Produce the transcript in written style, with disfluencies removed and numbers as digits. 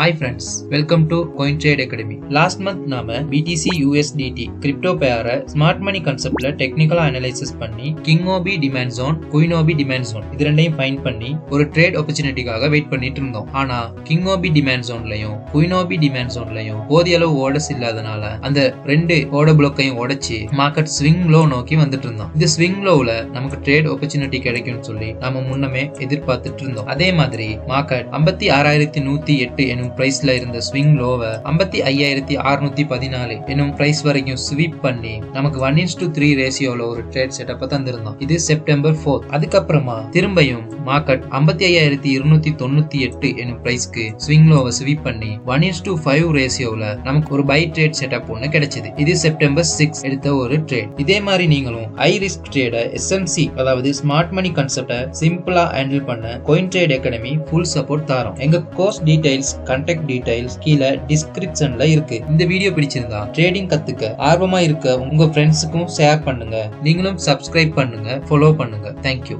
Hi friends, welcome to CoinTrade Academy. Last month நாம BTC USDT crypto pair smart money conceptல technical analysis பண்ணி Kingobi demand zone, Koinobi demand zone இது ரெண்டையும் find பண்ணி ஒரு trade ஆப்பர்ச்சுனிட்டிக்காக wait பண்ணிட்டு இருந்தோம். ஆனா Kingobi demand zoneலயும் Koinobi demand zoneலயும் போதிய அளவு ஆர்டர்ஸ் இல்லாதனால அந்த ரெண்டு ஆர்டர் பிளாக்கையும் உடைச்சு மார்க்கெட் ஸ்விங் லோ நோக்கி வந்துட்டு இருந்தோம். இந்த ஸ்விங் லோல நமக்கு ட்ரேட் ஆப்பர்ச்சுனிட்டி கிடைக்கும்னு சொல்லி நாம முன்னமே எதிர்பார்த்துட்டு இருந்தோம். அதே மாதிரி மார்க்கெட் 56,108 எனும் பிரைஸ்ல இருந்த ஸ்விங் லோவை 55,614 எனும் பிரைஸ் வரைக்கும் ஸ்வீப் பண்ணி நமக்கு 1:3 ரேஷியோல ஒரு ட்ரேட் செட்டப்ப தந்திருந்தோம். இது செப்டம்பர் 4. அதுக்கப்புறமா திரும்பியும் மார்க்கெட் 55,298 எனும் பிரைஸ்க்கு ஸ்விங் லோவை ஸ்வீப் பண்ணி 1:5 ரேஷியோல நமக்கு ஒரு பை ட்ரேட் செட்டப் ஒன்னு கிடைச்சது. இது செப்டம்பர் 6 எடுத்த ஒரு ட்ரேட். இதே மாதிரி நீங்களும் ஹை ரிஸ்க் ட்ரேட SMC அதாவது ஸ்மார்ட் மணி கான்செப்ட சிம்பிளா ஹேண்டில் பண்ண CoinTrade Academy ஃபுல் சப்போர்ட் தரோம். எங்க கோர்ஸ் டீடைல்ஸ் கான்டாக்ட் டீடைல்ஸ் கீழே டிஸ்கிரிப்ஷன்ல இருக்கு. இந்த வீடியோ பிடிச்சிருந்தா ட்ரேடிங் கத்துக்க ஆர்வமா இருக்க உங்க ஃப்ரெண்ட்ஸுக்கும் ஷேர் பண்ணுங்க. நீங்களும் சப்ஸ்கிரைப் பண்ணுங்க, ஃபாலோ பண்ணுங்க. தேங்க்யூ.